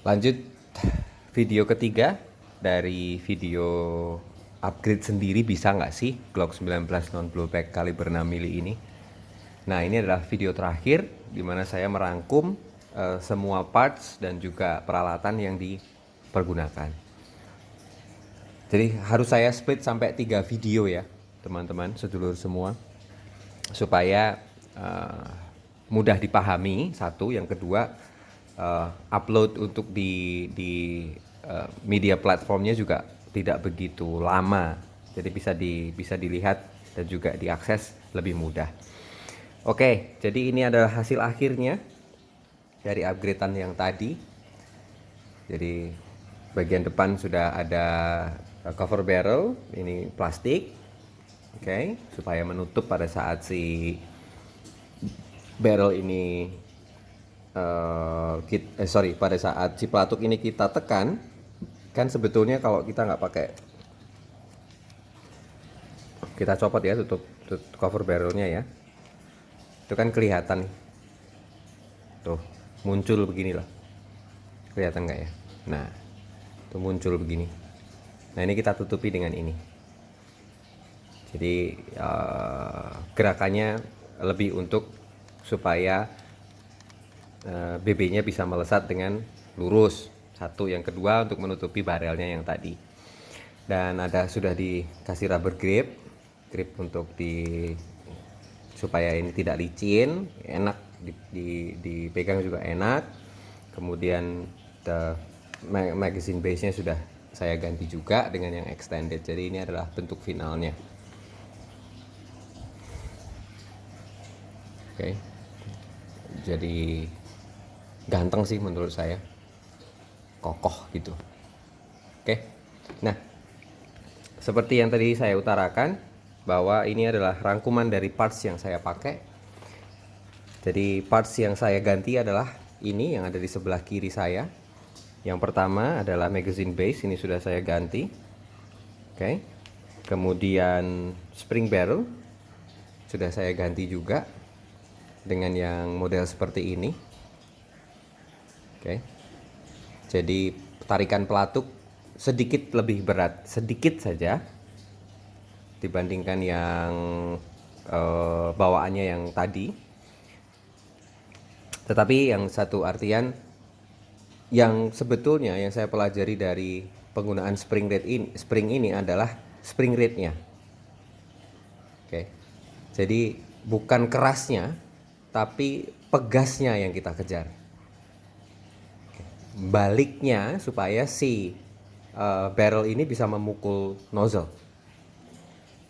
Lanjut video ketiga dari video upgrade sendiri bisa nggak sih Glock 19 non blowback kaliber 6 mili ini. Nah, ini adalah video terakhir di mana saya merangkum semua parts dan juga peralatan yang dipergunakan. Jadi harus saya split sampai 3 video ya teman-teman sedulur semua, supaya mudah dipahami. Satu, yang kedua, upload untuk di media platformnya juga tidak begitu lama, jadi bisa dilihat dan juga diakses lebih mudah. Oke, jadi ini adalah hasil akhirnya dari upgradean yang tadi. Jadi bagian depan sudah ada cover barrel, ini plastik, oke, supaya menutup pada saat si barrel ini pada saat si pelatuk ini kita tekan. Kan sebetulnya kalau kita nggak pakai, kita copot ya, tutup cover barrelnya ya, itu kan kelihatan tuh muncul beginilah, kelihatan nggak ya? Nah, itu muncul begini. Nah, ini kita tutupi dengan ini. Jadi gerakannya lebih untuk supaya BB-nya bisa melesat dengan lurus. Satu, yang kedua untuk menutupi barelnya yang tadi. Dan sudah dikasih rubber grip untuk supaya ini tidak licin, enak dipegang juga enak. Kemudian magazine base-nya sudah saya ganti juga dengan yang extended. Jadi ini adalah bentuk finalnya. Oke. Jadi ganteng sih menurut saya, kokoh gitu. Oke. Nah, seperti yang tadi saya utarakan, bahwa ini adalah rangkuman dari parts yang saya pakai. Jadi parts yang saya ganti adalah ini yang ada di sebelah kiri saya. Yang pertama adalah magazine base, ini sudah saya ganti. Oke. Kemudian spring barrel sudah saya ganti juga dengan yang model seperti ini. Oke. Jadi tarikan pelatuk sedikit lebih berat, sedikit saja dibandingkan yang bawaannya yang tadi. Tetapi yang satu artian, yang sebetulnya yang saya pelajari dari penggunaan spring ini adalah spring rate-nya. Oke. Jadi bukan kerasnya, tapi pegasnya yang kita kejar. Baliknya supaya si barrel ini bisa memukul nozzle.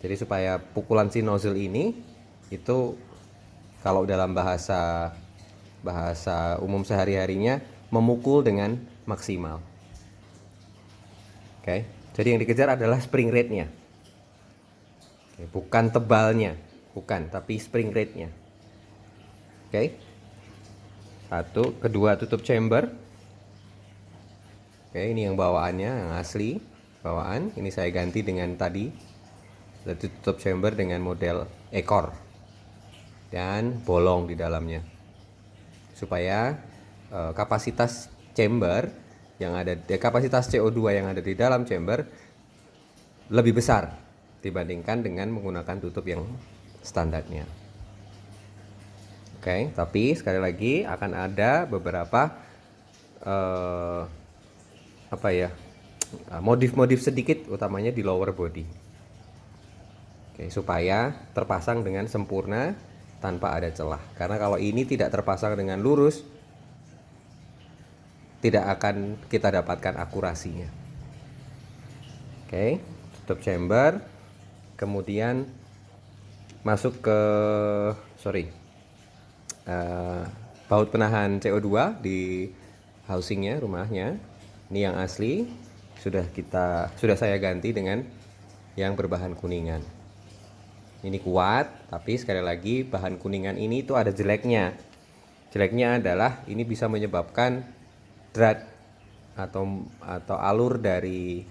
Jadi supaya pukulan si nozzle ini itu, kalau dalam bahasa umum sehari-harinya, memukul dengan maksimal. Oke. Jadi yang dikejar adalah spring rate-nya. Oke, bukan tebalnya, bukan, tapi spring rate-nya. Oke. Satu, kedua, tutup chamber. Oke, ini yang bawaannya, yang asli bawaan. Ini saya ganti dengan tadi, tutup chamber dengan model ekor dan bolong di dalamnya, supaya kapasitas chamber yang ada, kapasitas CO2 yang ada di dalam chamber lebih besar dibandingkan dengan menggunakan tutup yang standarnya. Oke, tapi sekali lagi akan ada beberapa modif-modif sedikit, utamanya di lower body. Oke, supaya terpasang dengan sempurna tanpa ada celah. Karena kalau ini tidak terpasang dengan lurus, tidak akan kita dapatkan akurasinya. Oke, tutup chamber, kemudian masuk ke baut penahan CO2 di housingnya, rumahnya. Ini yang asli sudah saya ganti dengan yang berbahan kuningan. Ini kuat, tapi sekali lagi bahan kuningan ini itu ada jeleknya. Jeleknya adalah ini bisa menyebabkan drat atau alur dari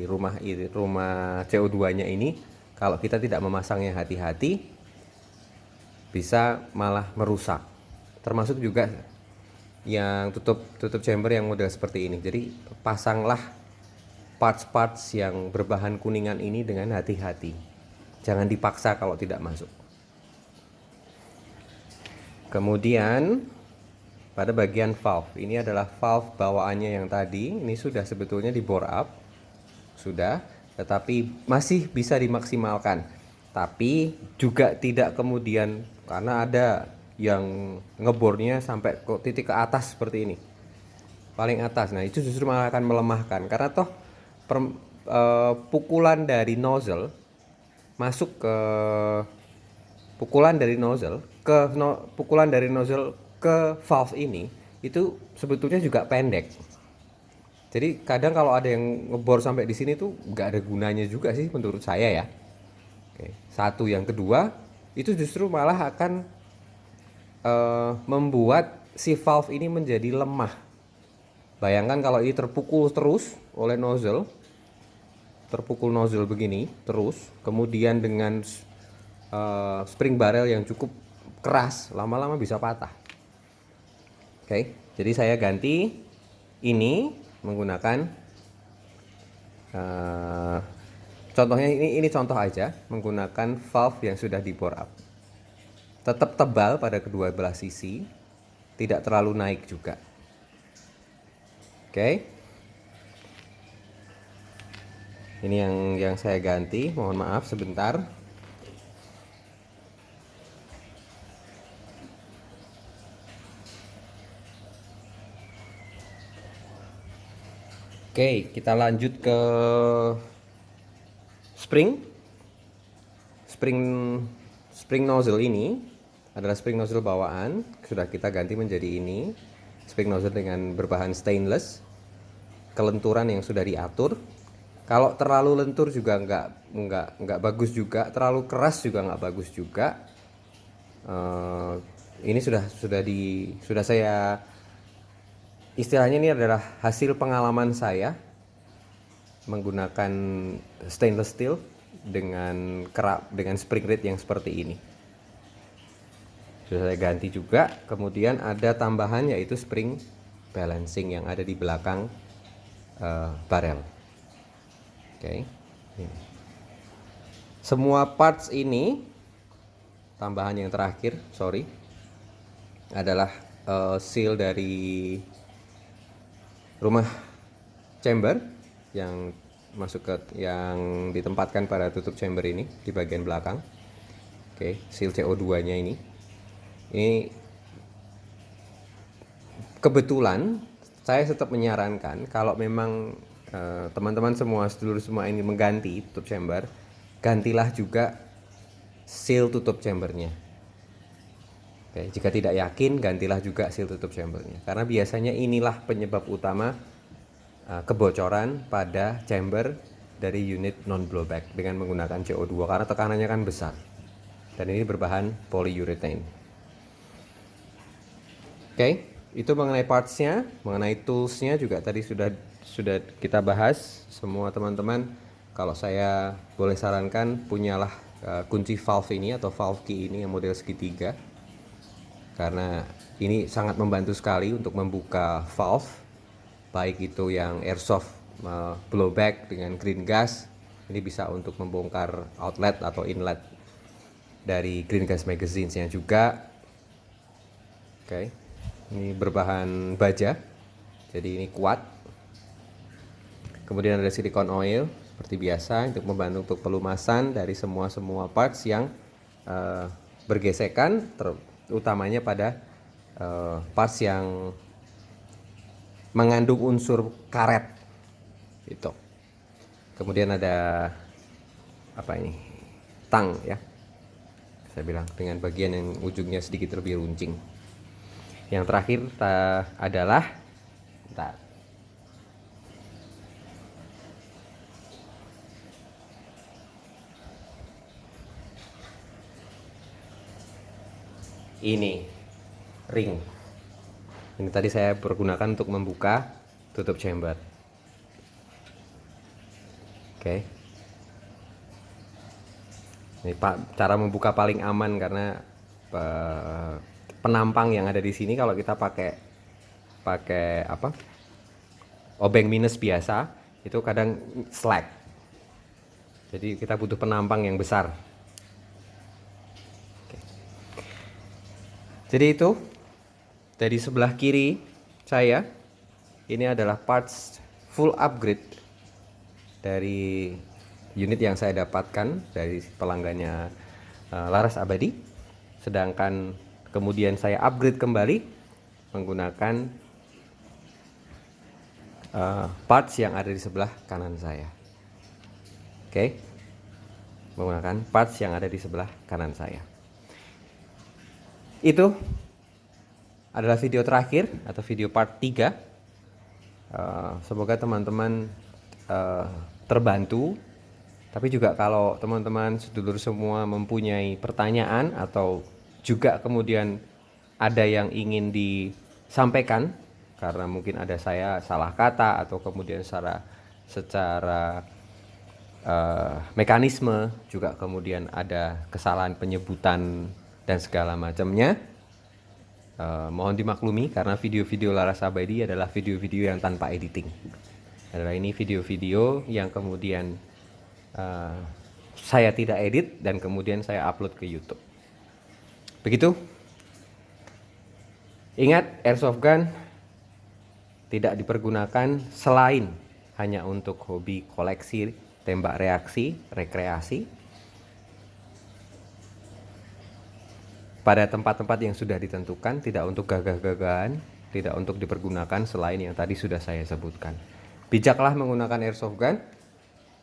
rumah CO2-nya ini, kalau kita tidak memasangnya hati-hati, bisa malah merusak. Termasuk juga yang tutup chamber yang model seperti ini. Jadi pasanglah parts-parts yang berbahan kuningan ini dengan hati-hati. Jangan dipaksa kalau tidak masuk. Kemudian pada bagian valve, ini adalah valve bawaannya yang tadi, ini sudah sebetulnya di bore up, sudah, tetapi masih bisa dimaksimalkan. Tapi juga tidak kemudian, karena ada yang ngebornya sampai ke titik ke atas seperti ini, paling atas. Nah itu justru malah akan melemahkan, karena toh pukulan dari nozzle masuk ke pukulan dari nozzle ke valve ini itu sebetulnya juga pendek. Jadi kadang kalau ada yang ngebor sampai di sini tuh nggak ada gunanya juga sih menurut saya ya. Oke. Satu, yang kedua itu justru malah akan membuat si valve ini menjadi lemah. Bayangkan kalau ini terpukul terus oleh nozzle, terpukul nozzle begini terus, kemudian dengan spring barrel yang cukup keras, lama-lama bisa patah. Oke, jadi saya ganti ini menggunakan contohnya ini contoh aja, menggunakan valve yang sudah di bore up. Tetap tebal pada kedua belah sisi, tidak terlalu naik juga. Oke. Ini yang saya ganti, mohon maaf sebentar. Oke, kita lanjut ke spring nozzle. Ini adalah spring nozzle bawaan, sudah kita ganti menjadi ini spring nozzle dengan berbahan stainless, kelenturan yang sudah diatur. Kalau terlalu lentur juga nggak bagus juga, terlalu keras juga nggak bagus juga. Ini sudah saya, istilahnya ini adalah hasil pengalaman saya menggunakan stainless steel dengan spring rate yang seperti ini. Sudah saya ganti juga. Kemudian ada tambahan yaitu spring balancing yang ada di belakang barrel. Oke. Semua parts ini, tambahan yang terakhir, adalah seal dari rumah chamber yang yang ditempatkan pada tutup chamber ini di bagian belakang. Oke, seal CO2-nya ini. Ini kebetulan saya tetap menyarankan kalau memang teman-teman semua, sedulur semua ini mengganti tutup chamber, gantilah juga seal tutup chambernya. Oke, jika tidak yakin, gantilah juga seal tutup chambernya, karena biasanya inilah penyebab utama kebocoran pada chamber dari unit non blowback dengan menggunakan CO2, karena tekanannya kan besar dan ini berbahan polyurethane. Oke, itu mengenai partsnya, mengenai toolsnya juga tadi sudah kita bahas. Semua teman-teman, kalau saya boleh sarankan, punyalah kunci valve ini atau valve key ini yang model segitiga, karena ini sangat membantu sekali untuk membuka valve, baik itu yang airsoft blowback dengan green gas. Ini bisa untuk membongkar outlet atau inlet dari green gas magazine-nya juga. Oke. Ini berbahan baja, jadi ini kuat. Kemudian ada silikon oil seperti biasa untuk membantu untuk pelumasan dari semua parts yang bergesekan, utamanya pada parts yang mengandung unsur karet itu. Kemudian ada apa ini, tang ya, saya bilang, dengan bagian yang ujungnya sedikit lebih runcing. Yang terakhir adalah ini ring. Ini tadi saya pergunakan untuk membuka tutup chamber. Oke. Ini cara membuka paling aman, karena penampang yang ada di sini kalau kita pakai pakai apa? Obeng minus biasa itu kadang slack. Jadi kita butuh penampang yang besar. Oke. Jadi itu dari sebelah kiri saya ini adalah parts full upgrade dari unit yang saya dapatkan dari pelanggannya Laras Abadi. Sedangkan kemudian saya upgrade kembali menggunakan parts yang ada di sebelah kanan saya. Oke. Menggunakan parts yang ada di sebelah kanan saya. Itu adalah video terakhir atau video part 3. Semoga teman-teman terbantu. Tapi juga kalau teman-teman sedulur semua mempunyai pertanyaan atau juga kemudian ada yang ingin disampaikan karena mungkin ada saya salah kata atau kemudian secara mekanisme juga kemudian ada kesalahan penyebutan dan segala macamnya, mohon dimaklumi karena video-video Laras Abadi adalah video-video yang tanpa editing. Adalah ini video-video yang kemudian saya tidak edit dan kemudian saya upload ke YouTube. Begitu. Ingat, airsoft gun tidak dipergunakan selain hanya untuk hobi koleksi, tembak reaksi, rekreasi. Pada tempat-tempat yang sudah ditentukan, tidak untuk gagah-gagahan, tidak untuk dipergunakan selain yang tadi sudah saya sebutkan. Bijaklah menggunakan airsoft gun.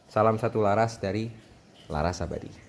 Salam satu Laras dari Laras Abadi.